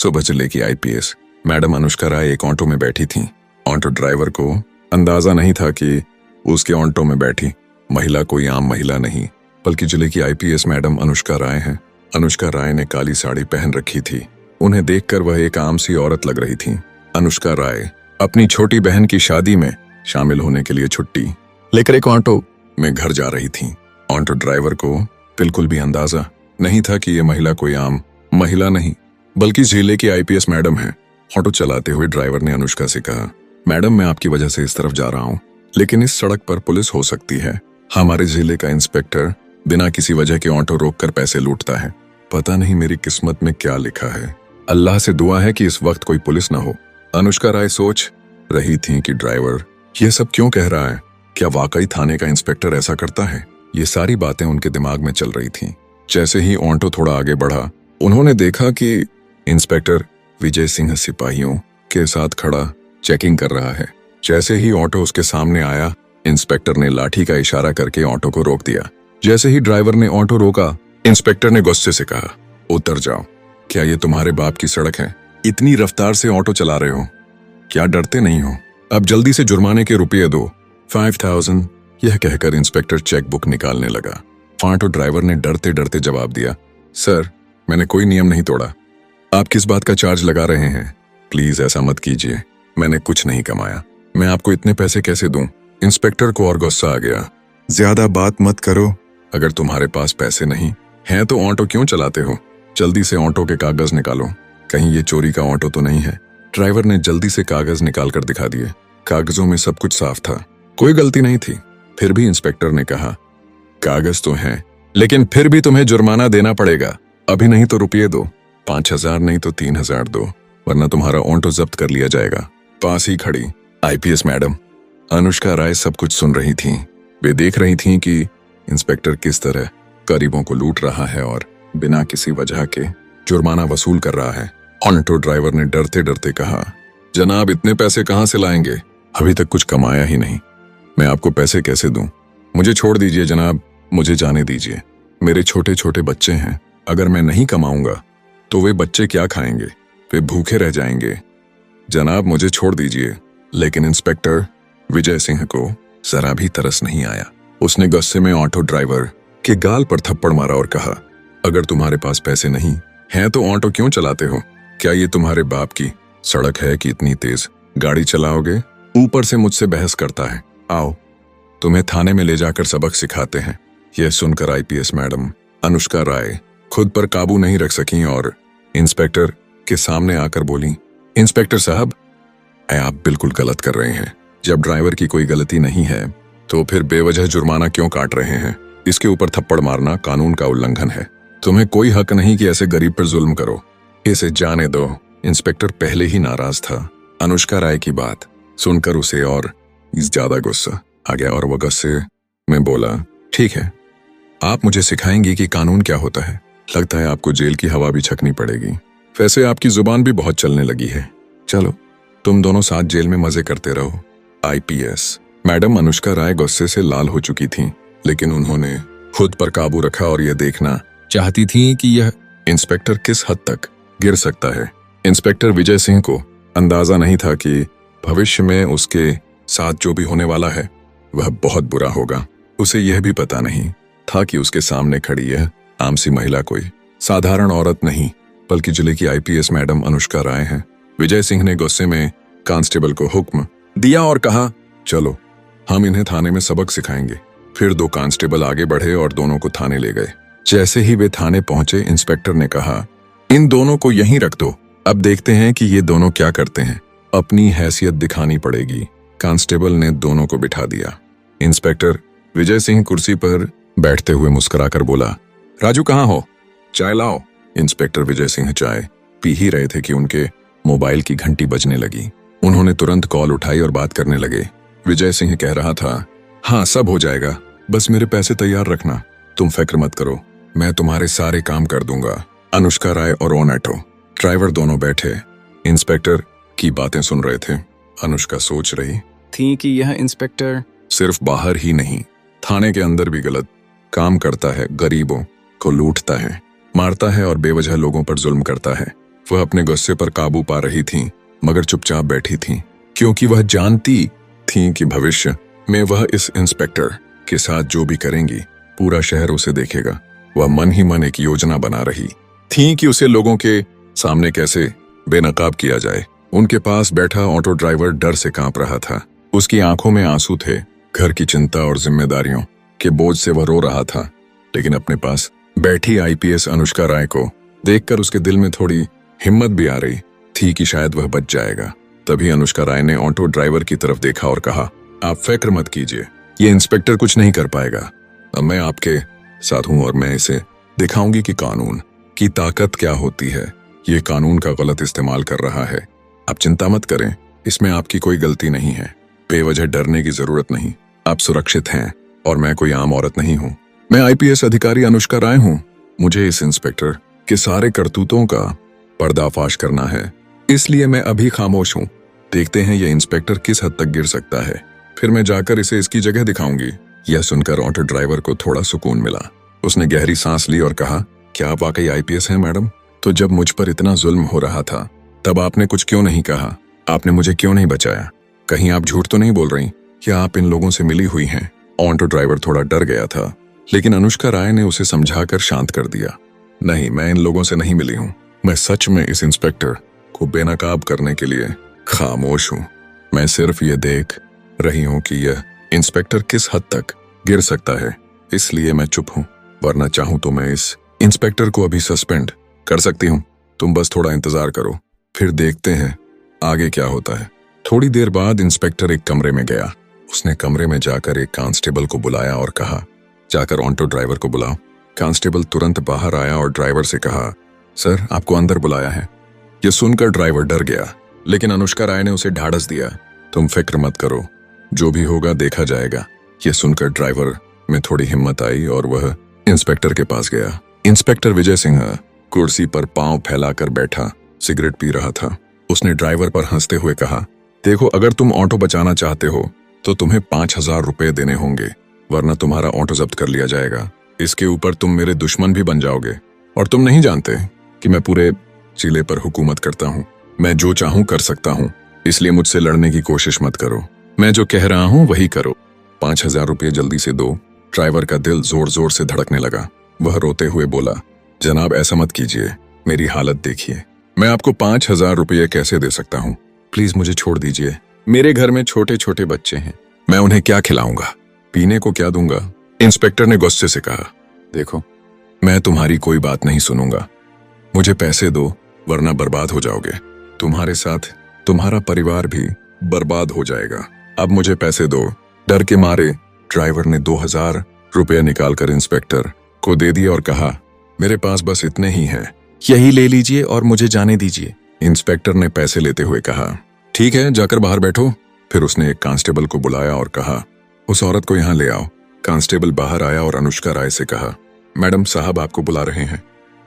सुबह जिले की आईपीएस मैडम अनुष्का राय एक ऑटो में बैठी थीं। ऑटो ड्राइवर को अंदाजा नहीं था कि उसके ऑटो में बैठी महिला कोई आम महिला नहीं बल्कि जिले की आईपीएस मैडम अनुष्का राय हैं। अनुष्का राय ने काली साड़ी पहन रखी थी। उन्हें देखकर वह एक आम सी औरत लग रही थी। अनुष्का राय अपनी छोटी बहन की शादी में शामिल होने के लिए छुट्टी लेकर एक ऑटो में घर जा रही थी। ऑटो ड्राइवर को बिल्कुल भी अंदाजा नहीं था कि यह महिला कोई आम महिला नहीं बल्कि जिले की आईपीएस मैडम है। ऑटो चलाते हुए ड्राइवर ने अनुष्का से कहा, मैडम मैं आपकी वजह से इस तरफ जा रहा हूँ, लेकिन इस सड़क पर पुलिस हो सकती है। हमारे जिले का इंस्पेक्टर बिना किसी वजह के ऑटो रोककर पैसे लूटता है। पता नहीं मेरी किस्मत में क्या लिखा है। अल्लाह से दुआ है कि इस वक्त कोई पुलिस ना हो। अनुष्का राय सोच रही थी कि ड्राइवर यह सब क्यों कह रहा है। क्या वाकई थाने का इंस्पेक्टर ऐसा करता है? ये सारी बातें उनके दिमाग में चल रही थीं। जैसे ही ऑटो थोड़ा आगे बढ़ा, उन्होंने देखा कि इंस्पेक्टर विजय सिंह सिपाहियों के साथ खड़ा चेकिंग कर रहा है। जैसे ही ऑटो उसके सामने आया, इंस्पेक्टर ने लाठी का इशारा करके ऑटो को रोक दिया। जैसे ही ड्राइवर ने ऑटो रोका, इंस्पेक्टर ने गुस्से से कहा, उतर जाओ। क्या ये तुम्हारे बाप की सड़क है? इतनी रफ्तार से ऑटो चला रहे हो? क्या डरते नहीं हो? अब जल्दी से जुर्माने के रुपये दो, 5000। यह कहकर इंस्पेक्टर चेकबुक निकालने लगा। ऑटो ड्राइवर ने डरते डरते जवाब दिया, सर मैंने कोई नियम नहीं तोड़ा। आप किस बात का चार्ज लगा रहे हैं? प्लीज ऐसा मत कीजिए, मैंने कुछ नहीं कमाया। मैं आपको इतने पैसे कैसे दूं? इंस्पेक्टर को और गुस्सा आ गया। ज्यादा बात मत करो। अगर तुम्हारे पास पैसे नहीं हैं तो ऑटो क्यों चलाते हो? जल्दी से ऑटो के कागज निकालो, कहीं ये चोरी का ऑटो तो नहीं है। ड्राइवर ने जल्दी से कागज निकाल कर दिखा दिए। कागजों में सब कुछ साफ था, कोई गलती नहीं थी। फिर भी इंस्पेक्टर ने कहा, कागज तो हैं, लेकिन फिर भी तुम्हें जुर्माना देना पड़ेगा। अभी नहीं तो रुपये दो, 5000 नहीं तो 3000 दो, वरना तुम्हारा ऑटो जब्त कर लिया जाएगा। पास ही खड़ी आईपीएस मैडम अनुष्का राय सब कुछ सुन रही थीं। वे देख रही थीं कि इंस्पेक्टर किस तरह गरीबों को लूट रहा है और बिना किसी वजह के जुर्माना वसूल कर रहा है। ऑटो ड्राइवर ने डरते डरते कहा, जनाब इतने पैसे कहां से लाएंगे? अभी तक कुछ कमाया ही नहीं, मैं आपको पैसे कैसे दूं? मुझे छोड़ दीजिए जनाब, मुझे जाने दीजिए। मेरे छोटे छोटे बच्चे हैं, अगर मैं नहीं कमाऊंगा तो वे बच्चे क्या खाएंगे? वे भूखे रह जाएंगे। जनाब मुझे छोड़ दीजिए। लेकिन इंस्पेक्टर विजय सिंह को जरा भी तरस नहीं आया। उसने गुस्से में ऑटो ड्राइवर के गाल पर थप्पड़ मारा और कहा, अगर तुम्हारे पास पैसे नहीं हैं तो ऑटो क्यों चलाते हो? क्या ये तुम्हारे बाप की सड़क है कि इतनी तेज गाड़ी चलाओगे? ऊपर से मुझसे बहस करता है। आओ तुम्हें थाने में ले जाकर सबक सिखाते हैं। यह सुनकर आईपीएस मैडम अनुष्का राय खुद पर काबू नहीं रख सकी और इंस्पेक्टर के सामने आकर बोली, इंस्पेक्टर साहब आप बिल्कुल गलत कर रहे हैं। जब ड्राइवर की कोई गलती नहीं है तो फिर बेवजह जुर्माना क्यों काट रहे हैं? इसके ऊपर थप्पड़ मारना कानून का उल्लंघन है। तुम्हें कोई हक नहीं कि ऐसे गरीब पर जुल्म करो। इसे जाने दो। इंस्पेक्टर पहले ही नाराज था। अनुष्का राय की बात सुनकर उसे और ज्यादा गुस्सा आ गया और वह गुस्से में बोला, ठीक है, आप मुझे सिखाएंगी कि कानून क्या होता है। लगता है आपको जेल की हवा भी छकनी पड़ेगी। वैसे आपकी जुबान भी बहुत चलने लगी है। चलो तुम दोनों साथ जेल में मजे करते रहो। आईपीएस मैडम अनुष्का राय गुस्से से लाल हो चुकी थीं, लेकिन उन्होंने खुद पर काबू रखा और यह देखना चाहती थीं कि यह इंस्पेक्टर किस हद तक गिर सकता है। इंस्पेक्टर विजय सिंह को अंदाजा नहीं था कि भविष्य में उसके साथ जो भी होने वाला है वह बहुत बुरा होगा। उसे यह भी पता नहीं था कि उसके सामने खड़ी यह आम सी महिला कोई साधारण औरत नहीं बल्कि जिले की आईपीएस मैडम अनुष्का राय है। विजय सिंह ने गुस्से में कांस्टेबल को हुक्म दिया और कहा, चलो हम इन्हें थाने में सबक सिखाएंगे। फिर दो कांस्टेबल आगे बढ़े और दोनों को थाने ले गए। जैसे ही वे थाने पहुंचे, इंस्पेक्टर ने कहा, इन दोनों को यहीं रख दो, अब देखते हैं कि ये दोनों क्या करते हैं। अपनी हैसियत दिखानी पड़ेगी। कांस्टेबल ने दोनों को बिठा दिया। इंस्पेक्टर विजय सिंह कुर्सी पर बैठते हुए मुस्कुराकर बोला, राजू कहाँ हो? चाय लाओ। इंस्पेक्टर विजय सिंह चाय पी ही रहे थे कि उनके मोबाइल की घंटी बजने लगी। उन्होंने तुरंत कॉल उठाई और बात करने लगे। विजय सिंह कह रहा था, हाँ सब हो जाएगा, बस मेरे पैसे तैयार रखना। तुम फिक्र मत करो, मैं तुम्हारे सारे काम कर दूंगा। अनुष्का राय और ऑटो ड्राइवर दोनों बैठे इंस्पेक्टर की बातें सुन रहे थे। अनुष्का सोच रही थी कि यह इंस्पेक्टर सिर्फ बाहर ही नहीं, थाने के अंदर भी गलत काम करता है। गरीबों को लूटता है, मारता है और बेवजह लोगों पर जुल्म करता है। वह अपने गुस्से पर काबू पा रही थीं, मगर चुपचाप बैठी थीं, क्योंकि वह जानती थीं कि भविष्य में वह इस इंस्पेक्टर के साथ जो भी करेंगी, पूरा शहर उसे देखेगा। वह मन ही मन एक योजना बना रही थीं कि उसे लोगों के सामने कैसे बेनकाब किया जाए। उनके पास बैठा ऑटो ड्राइवर डर से कांप रहा था। उसकी आंखों में आंसू थे। घर की चिंता और जिम्मेदारियों के बोझ से वह रो रहा था, लेकिन अपने पास बैठी आईपीएस अनुष्का राय को देखकर उसके दिल में थोड़ी हिम्मत भी आ रही थी कि शायद वह बच जाएगा। तभी अनुष्का राय ने ऑटो ड्राइवर की तरफ देखा और कहा, आप फिक्र मत कीजिए, ये इंस्पेक्टर कुछ नहीं कर पाएगा। अब मैं आपके साथ हूं और मैं इसे दिखाऊंगी कि कानून की ताकत क्या होती है। ये कानून का गलत इस्तेमाल कर रहा है। आप चिंता मत करें, इसमें आपकी कोई गलती नहीं है। बेवजह डरने की जरूरत नहीं। आप सुरक्षित हैं और मैं कोई आम औरत नहीं हूं। मैं आईपीएस अधिकारी अनुष्का राय हूं। मुझे इस इंस्पेक्टर के सारे करतूतों का पर्दाफाश करना है, इसलिए मैं अभी खामोश हूं। देखते हैं ये इंस्पेक्टर किस हद तक गिर सकता है, फिर मैं जाकर इसे इसकी जगह दिखाऊंगी। यह सुनकर ऑटो ड्राइवर को थोड़ा सुकून मिला। उसने गहरी सांस ली और कहा, क्या आप वाकई आईपीएस हैं मैडम? तो जब मुझ पर इतना जुल्म हो रहा था तब आपने कुछ क्यों नहीं कहा? आपने मुझे क्यों नहीं बचाया? कहीं आप झूठ तो नहीं बोल रही? क्या आप इन लोगों से मिली हुई हैं? ऑटो ड्राइवर थोड़ा डर गया था, लेकिन अनुष्का राय ने उसे समझाकर शांत कर दिया। नहीं, मैं इन लोगों से नहीं मिली हूँ। मैं सच में इस इंस्पेक्टर को बेनकाब करने के लिए खामोश हूँ। मैं सिर्फ ये देख रही हूँ कि यह इंस्पेक्टर किस हद तक गिर सकता है, इसलिए मैं चुप हूँ। वरना चाहूँ तो मैं इस इंस्पेक्टर को अभी सस्पेंड कर सकती हूँ। तुम बस थोड़ा इंतजार करो, फिर देखते हैं आगे क्या होता है। थोड़ी देर बाद इंस्पेक्टर एक कमरे में गया। उसने कमरे में जाकर एक कांस्टेबल को बुलाया और कहा, जाकर ऑटो ड्राइवर को बुलाओ। कांस्टेबल तुरंत बाहर आया और ड्राइवर से कहा, सर आपको अंदर बुलाया है। यह सुनकर ड्राइवर डर गया, लेकिन अनुष्का राय ने उसे ढाढ़स दिया, तुम फिक्र मत करो, जो भी होगा देखा जाएगा। यह सुनकर ड्राइवर में थोड़ी हिम्मत आई और वह इंस्पेक्टर के पास गया। इंस्पेक्टर विजय सिंह कुर्सी पर पांव फैलाकर बैठा सिगरेट पी रहा था। उसने ड्राइवर पर हंसते हुए कहा, देखो, अगर तुम ऑटो बचाना चाहते हो तो तुम्हें 5,000 रुपए देने होंगे, वरना तुम्हारा ऑटो जब्त कर लिया जाएगा। इसके ऊपर तुम मेरे दुश्मन भी बन जाओगे, और तुम नहीं जानते कि मैं पूरे जिले पर हुकूमत करता हूँ। मैं जो चाहूँ कर सकता हूँ, इसलिए मुझसे लड़ने की कोशिश मत करो। मैं जो कह रहा हूँ वही करो। 5,000 रुपये जल्दी से दो। ड्राइवर का दिल जोर जोर से धड़कने लगा। वह रोते हुए बोला, जनाब ऐसा मत कीजिए, मेरी हालत देखिए। मैं आपको 5,000 रुपये कैसे दे सकता हूँ? प्लीज मुझे छोड़ दीजिए। मेरे घर में छोटे छोटे बच्चे हैं, मैं उन्हें क्या खिलाऊंगा, पीने को क्या दूंगा? इंस्पेक्टर ने गुस्से से कहा, देखो, मैं तुम्हारी कोई बात नहीं सुनूंगा। मुझे पैसे दो, वरना बर्बाद हो जाओगे। तुम्हारे साथ तुम्हारा परिवार भी बर्बाद हो जाएगा। अब मुझे पैसे दो। डर के मारे ड्राइवर ने 2,000 रुपये निकालकर इंस्पेक्टर को दे दिया और कहा, मेरे पास बस इतने ही हैं, यही ले लीजिए और मुझे जाने दीजिए। इंस्पेक्टर ने पैसे लेते हुए कहा, ठीक है, जाकर बाहर बैठो। फिर उसने एक कांस्टेबल को बुलाया और कहा, उस औरत को यहाँ ले आओ। कांस्टेबल बाहर आया और अनुष्का राय से कहा, मैडम साहब आपको बुला रहे हैं।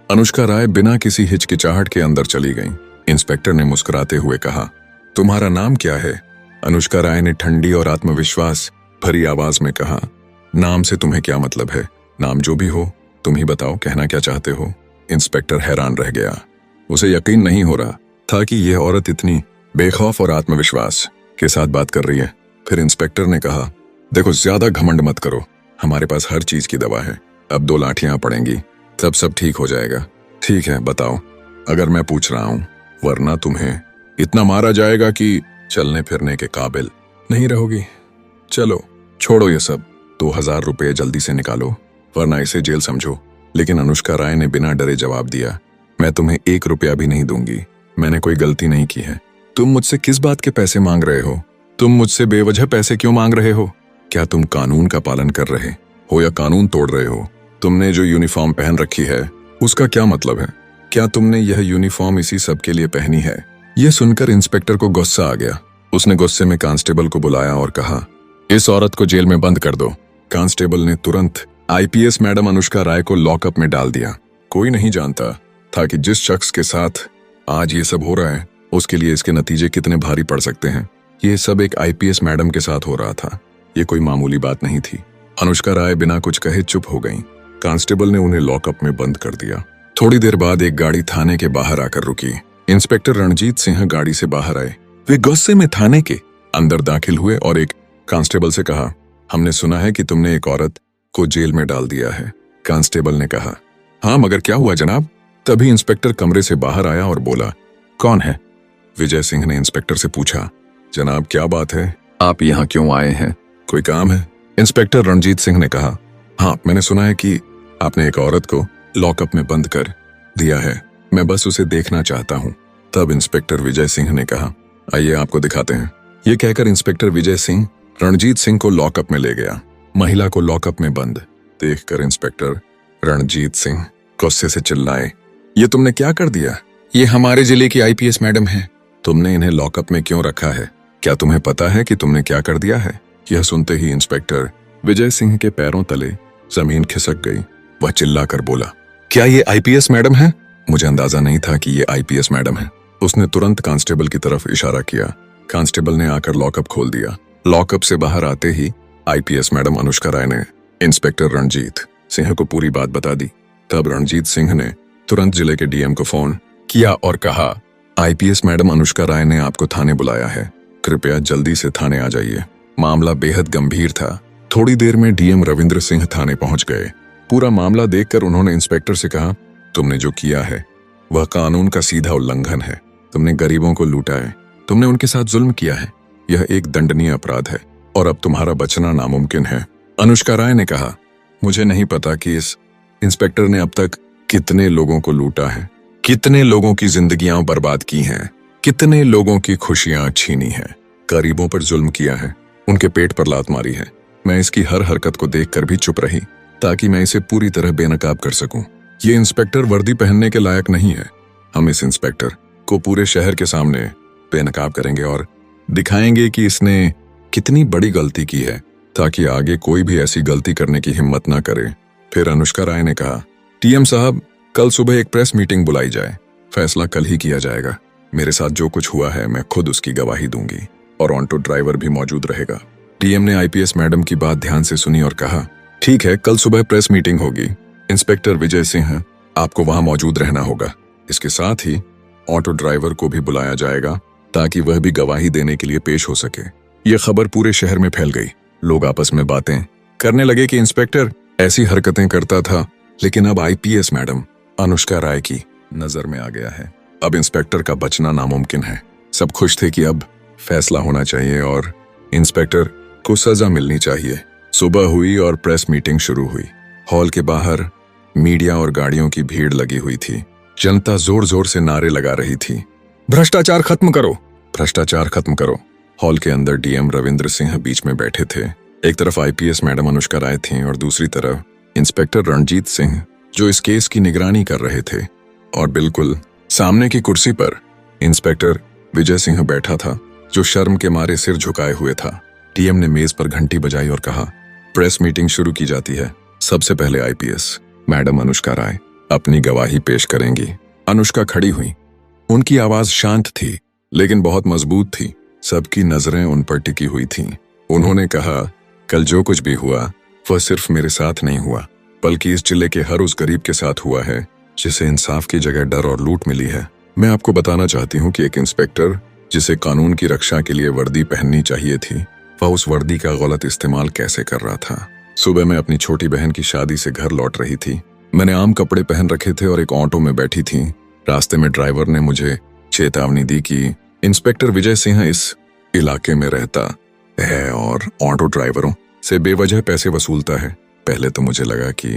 अनुष्का राय बिना किसी हिचकिचाहट के अंदर चली गईं। इंस्पेक्टर ने मुस्कुराते हुए कहा, तुम्हारा नाम क्या है? अनुष्का राय ने ठंडी और आत्मविश्वास भरी आवाज में कहा, नाम से तुम्हें क्या मतलब है? नाम जो भी हो, तुम ही बताओ, कहना क्या चाहते हो? इंस्पेक्टर हैरान रह गया। उसे यकीन नहीं हो रहा था कि यह औरत इतनी बेखौफ और आत्मविश्वास के साथ बात कर रही है। फिर इंस्पेक्टर ने कहा, देखो, ज्यादा घमंड मत करो, हमारे पास हर चीज की दवा है। अब 2 लाठियां पड़ेंगी, तब सब ठीक हो जाएगा। ठीक है, बताओ, अगर मैं पूछ रहा हूं, वरना तुम्हें इतना मारा जाएगा कि चलने फिरने के काबिल नहीं रहोगी। चलो छोड़ो ये सब, 2,000 रुपये जल्दी से निकालो, वरना इसे जेल समझो। लेकिन अनुष्का राय ने बिना डरे जवाब दिया, मैं तुम्हें 1 रुपया भी नहीं दूंगी। मैंने कोई गलती नहीं की है। तुम मुझसे किस बात के पैसे मांग रहे हो? तुम मुझसे बेवजह पैसे क्यों मांग रहे हो? क्या तुम कानून का पालन कर रहे हो या कानून तोड़ रहे हो? तुमने जो यूनिफॉर्म पहन रखी है उसका क्या मतलब है? क्या तुमने यह यूनिफॉर्म इसी सब के लिए पहनी है? यह सुनकर इंस्पेक्टर को गुस्सा आ गया। उसने गुस्से में कांस्टेबल को बुलाया और कहा, इस औरत को जेल में बंद कर दो। कांस्टेबल ने तुरंत आईपीएस मैडम अनुष्का राय को लॉकअप में डाल दिया। कोई नहीं जानता था कि जिस शख्स के साथ आज ये सब हो रहा है उसके लिए इसके नतीजे कितने भारी पड़ सकते हैं। ये सब एक आईपीएस मैडम के साथ हो रहा था। ये कोई मामूली बात नहीं थी। अनुष्का राय बिना कुछ कहे चुप हो गईं। कांस्टेबल ने उन्हें लॉकअप में बंद कर दिया। थोड़ी देर बाद एक गाड़ी थाने के बाहर आकर रुकी। इंस्पेक्टर रणजीत सिंह गाड़ी से बाहर आए। वे गुस्से में थाने के अंदर दाखिल हुए और एक कांस्टेबल से कहा, हमने सुना है कि तुमने एक औरत को जेल में डाल दिया है। कांस्टेबल ने कहा, हाँ मगर क्या हुआ जनाब? तभी इंस्पेक्टर कमरे से बाहर आया और बोला, कौन है? विजय सिंह ने इंस्पेक्टर से पूछा, जनाब क्या बात है, आप यहाँ क्यों आए हैं? कोई काम है? इंस्पेक्टर रणजीत सिंह ने कहा, हाँ मैंने सुना है कि आपने एक औरत को लॉकअप में बंद कर दिया है, मैं बस उसे देखना चाहता हूँ। तब इंस्पेक्टर विजय सिंह ने कहा, आइए आपको दिखाते हैं। ये कहकर इंस्पेक्टर विजय सिंह रणजीत सिंह को लॉकअप में ले गया। महिला को लॉकअप में बंद देखकर इंस्पेक्टर रणजीत सिंह गुस्से से चिल्लाए, ये तुमने क्या कर दिया? ये हमारे जिले की आईपीएस मैडम है, तुमने इन्हें लॉकअप में क्यों रखा है? क्या तुम्हें पता है कि तुमने क्या कर दिया है? यह सुनते ही इंस्पेक्टर विजय सिंह के पैरों तले जमीन खिसक गई। वह चिल्लाकर बोला, क्या ये आईपीएस मैडम है? मुझे अंदाजा नहीं था कि ये आईपीएस मैडम है। उसने तुरंत कांस्टेबल की तरफ इशारा किया। कांस्टेबल ने आकर लॉकअप खोल दिया। लॉकअप से बाहर आते ही आईपीएस मैडम अनुष्का राय ने इंस्पेक्टर रणजीत सिंह को पूरी बात बता दी। तब रणजीत सिंह ने तुरंत जिले के डीएम को फोन किया और कहा, आईपीएस मैडम अनुष्का राय ने आपको थाने बुलाया है, कृपया जल्दी से थाने आ जाइए। मामला बेहद गंभीर था। थोड़ी देर में डीएम रविंद्र सिंह थाने पहुंच गए। पूरा मामला देखकर उन्होंने इंस्पेक्टर से कहा, तुमने जो किया है वह कानून का सीधा उल्लंघन है। तुमने गरीबों को लूटा है, तुमने उनके साथ जुल्म किया है। यह एक दंडनीय अपराध है और अब तुम्हारा बचना नामुमकिन है। अनुष्का राय ने कहा, मुझे नहीं पता कि इस इंस्पेक्टर ने अब तक कितने लोगों को लूटा है, कितने लोगों की जिंदगियां बर्बाद की हैं, कितने लोगों की खुशियां छीनी हैं, गरीबों पर जुल्म किया है, उनके पेट पर लात मारी है। मैं इसकी हर हरकत को देखकर भी चुप रही ताकि मैं इसे पूरी तरह बेनकाब कर सकूं। ये इंस्पेक्टर वर्दी पहनने के लायक नहीं है। हम इस इंस्पेक्टर को पूरे शहर के सामने बेनकाब करेंगे और दिखाएंगे कि इसने कितनी बड़ी गलती की है, ताकि आगे कोई भी ऐसी गलती करने की हिम्मत ना करे। फिर अनुष्का राय ने कहा, टीएम साहब, कल सुबह एक प्रेस मीटिंग बुलाई जाए, फैसला कल ही किया जाएगा। मेरे साथ जो कुछ हुआ है मैं खुद उसकी गवाही दूंगी और ऑटो ड्राइवर भी मौजूद रहेगा। डीएम ने आईपीएस मैडम की बात ध्यान से सुनी और कहा, ठीक है, कल सुबह प्रेस मीटिंग होगी। इंस्पेक्टर विजय सिंह, आपको वहां मौजूद रहना होगा। इसके साथ ही ऑटो ड्राइवर को भी बुलाया जाएगा ताकि वह भी गवाही देने के लिए पेश हो सके। यह खबर पूरे शहर में फैल गई। लोग आपस में बातें करने लगे कि इंस्पेक्टर ऐसी हरकतें करता था, लेकिन अब आईपीएस मैडम अनुष्का राय की नजर में आ गया है। अब इंस्पेक्टर का बचना नामुमकिन है। सब खुश थे कि अब फैसला होना चाहिए और इंस्पेक्टर को सजा मिलनी चाहिए। सुबह हुई और प्रेस मीटिंग शुरू हुई। हॉल के बाहर मीडिया और गाड़ियों की भीड़ लगी हुई थी। जनता जोर जोर से नारे लगा रही थी, भ्रष्टाचार खत्म करो, भ्रष्टाचार खत्म करो। हॉल के अंदर डीएम रविंद्र सिंह बीच में बैठे थे। एक तरफ आईपीएस मैडम अनुष्का राय थीं और दूसरी तरफ इंस्पेक्टर रणजीत सिंह, जो इस केस की निगरानी कर रहे थे। और बिल्कुल सामने की कुर्सी पर इंस्पेक्टर विजय सिंह बैठा था, जो शर्म के मारे सिर झुकाए हुए था। डीएम ने मेज पर घंटी बजाई और कहा, प्रेस मीटिंग शुरू की जाती है। सबसे पहले आईपीएस मैडम अनुष्का राय अपनी गवाही पेश करेंगी। अनुष्का खड़ी हुई। उनकी आवाज शांत थी लेकिन बहुत मजबूत थी। सबकी नजरें उन पर टिकी हुई थीं। उन्होंने कहा, कल जो कुछ भी हुआ वह सिर्फ मेरे साथ नहीं हुआ, बल्कि इस जिले के हर उस गरीब के साथ हुआ है जिसे इंसाफ की जगह डर और लूट मिली है। मैं आपको बताना चाहती हूँ कि एक इंस्पेक्टर जिसे कानून की रक्षा के लिए वर्दी पहननी चाहिए थी, वह उस वर्दी का गलत इस्तेमाल कैसे कर रहा था। सुबह मैं अपनी छोटी बहन की शादी से घर लौट रही थी। मैंने आम कपड़े पहन रखे थे और एक ऑटो में बैठी थी। रास्ते में ड्राइवर ने मुझे चेतावनी दी कि इंस्पेक्टर विजय सिंह इस इलाके में रहता है और ऑटो ड्राइवरों से बेवजह पैसे वसूलता है। पहले तो मुझे लगा कि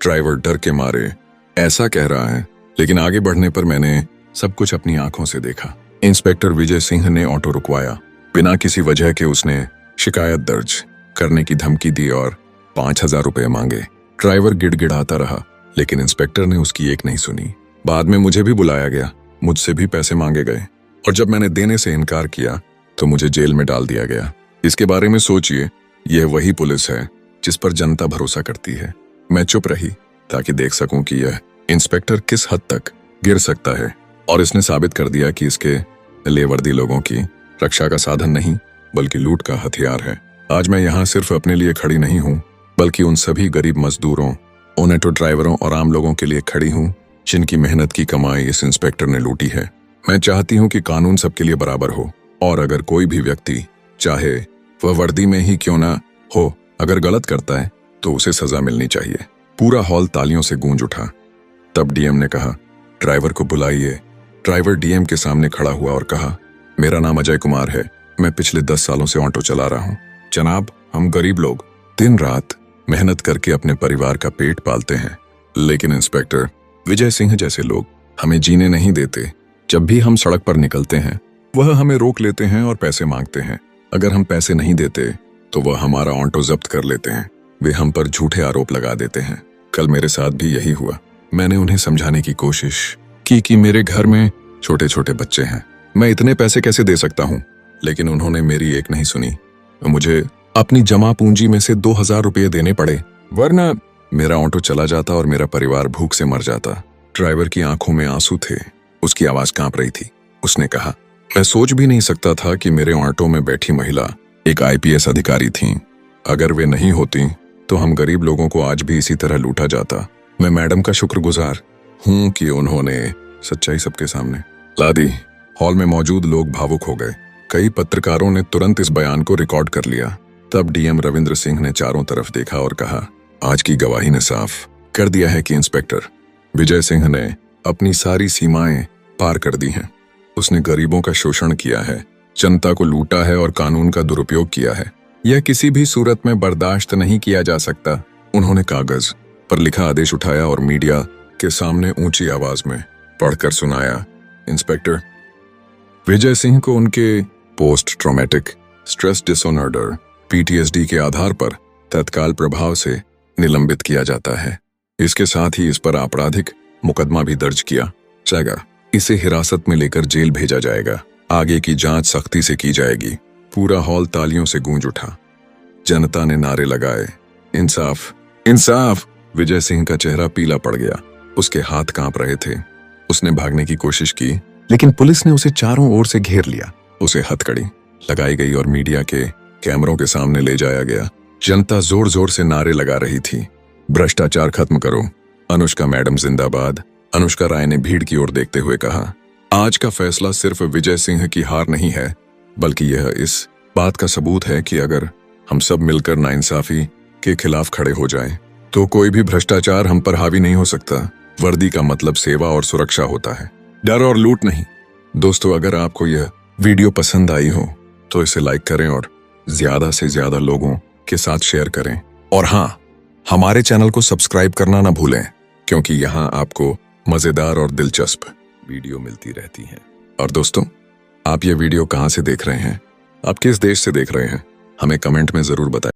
ड्राइवर डर के मारे ऐसा कह रहा है, लेकिन आगे बढ़ने पर मैंने सब कुछ अपनी आंखों से देखा। इंस्पेक्टर विजय सिंह ने ऑटो रुकवाया। बिना किसी वजह के उसने शिकायत दर्ज करने की धमकी दी और 5,000 रुपए मांगे। ड्राइवर गिड़गिड़ाता रहा, लेकिन इंस्पेक्टर ने उसकी एक नहीं सुनी। बाद में मुझे भी बुलाया गया, मुझसे भी पैसे मांगे गए और जब मैंने देने से इनकार किया तो मुझे जेल में डाल दिया गया। इसके बारे में सोचिए, यह वही पुलिस है जिस पर जनता भरोसा करती है। मैं चुप रही ताकि देख सकूं कि यह इंस्पेक्टर किस हद तक गिर सकता है, और इसने साबित कर दिया कि इसके लिए वर्दी लोगों की रक्षा का साधन नहीं बल्कि लूट का हथियार है। आज मैं यहाँ सिर्फ अपने लिए खड़ी नहीं हूँ, बल्कि उन सभी गरीब मजदूरों, ऑटो ड्राइवरों और आम लोगों के लिए खड़ी हूँ जिनकी मेहनत की कमाई इस इंस्पेक्टर ने लूटी है। मैं चाहती हूँ कि कानून सबके लिए बराबर हो, और अगर कोई भी व्यक्ति, चाहे वह वर्दी में ही क्यों ना हो, अगर गलत करता है तो उसे सजा मिलनी चाहिए। पूरा हॉल तालियों से गूंज उठा। तब डीएम ने कहा, ड्राइवर को बुलाइए। ड्राइवर डीएम के सामने खड़ा हुआ और कहा, मेरा नाम अजय कुमार है, मैं पिछले 10 सालों से ऑटो चला रहा हूँ। जनाब, हम गरीब लोग दिन रात मेहनत करके अपने परिवार का पेट पालते हैं, लेकिन इंस्पेक्टर विजय सिंह जैसे लोग हमें जीने नहीं देते। जब भी हम सड़क पर निकलते हैं वह हमें रोक लेते हैं और पैसे मांगते हैं। अगर हम पैसे नहीं देते तो वह हमारा ऑटो जब्त कर लेते हैं। वे हम पर झूठे आरोप लगा देते हैं। कल मेरे साथ भी यही हुआ। मैंने उन्हें समझाने की कोशिश की कि मेरे घर में छोटे छोटे बच्चे हैं, मैं इतने पैसे कैसे दे सकता हूँ, लेकिन उन्होंने मेरी एक नहीं सुनी। मुझे अपनी जमा पूंजी में से 2000 रुपये देने पड़े, वरना मेरा ऑटो चला जाता और मेरा परिवार भूख से मर जाता। ड्राइवर की आंखों में आंसू थे, उसकी आवाज कांप रही थी। उसने कहा, मैं सोच भी नहीं सकता था कि मेरे ऑटो में बैठी महिला एक आईपीएस अधिकारी थी। अगर वे नहीं होती तो हम गरीब लोगों को आज भी इसी तरह लूटा जाता। मैं मैडम का शुक्रगुजार हूं कि उन्होंने सच्चाई सबके सामने ला दी। हॉल में मौजूद लोग भावुक हो गए। कई पत्रकारों ने तुरंत इस बयान को रिकॉर्ड कर लिया। तब डीएम रविंद्र सिंह ने चारों तरफ देखा और कहा, आज की गवाही ने साफ कर दिया है कि इंस्पेक्टर विजय सिंह ने अपनी सारी सीमाएं पार कर दी हैं। उसने गरीबों का शोषण किया है, जनता को लूटा है और कानून का दुरुपयोग किया है। यह किसी भी सूरत में बर्दाश्त नहीं किया जा सकता। उन्होंने कागज पर लिखा आदेश उठाया और मीडिया के सामने ऊंची आवाज में पढ़कर सुनाया, इंस्पेक्टर विजय सिंह को उनके post traumatic stress disorder PTSD के आधार पर तत्काल प्रभाव से निलंबित किया जाता है। इसके साथ ही इस पर आपराधिक मुकदमा भी दर्ज किया जाएगा। इसे हिरासत में लेकर जेल भेजा जाएगा। आगे की जांच सख्ती से की जाएगी। पूरा हॉल तालियों से गूंज उठा। जनता ने नारे लगाए, इंसाफ, इंसाफ। विजय सिंह का चेहरा पीला पड़ गया, उसके हाथ कांप रहे थे। उसने भागने की कोशिश की, लेकिन पुलिस ने उसे चारों ओर से घेर लिया। उसे हथकड़ी लगाई गई और मीडिया के कैमरों के सामने ले जाया गया। जनता जोर जोर से नारे लगा रही थी, भ्रष्टाचार खत्म करो, अनुष्का मैडम जिंदाबाद। अनुष्का राय ने भीड़ की ओर देखते हुए कहा, आज का फैसला सिर्फ विजय सिंह की हार नहीं है, बल्कि यह इस बात का सबूत है कि अगर हम सब मिलकर नाइंसाफी के खिलाफ खड़े हो जाएं, तो कोई भी भ्रष्टाचार हम पर हावी नहीं हो सकता। वर्दी का मतलब सेवा और सुरक्षा होता है, डर और लूट नहीं। दोस्तों, अगर आपको यह वीडियो पसंद आई हो तो इसे लाइक करें और ज्यादा से ज्यादा लोगों के साथ शेयर करें। और हाँ, हमारे चैनल को सब्सक्राइब करना ना भूलें, क्योंकि यहाँ आपको मजेदार और दिलचस्प वीडियो मिलती रहती हैं। और दोस्तों, आप ये वीडियो कहाँ से देख रहे हैं, आप किस देश से देख रहे हैं, हमें कमेंट में जरूर बताएं।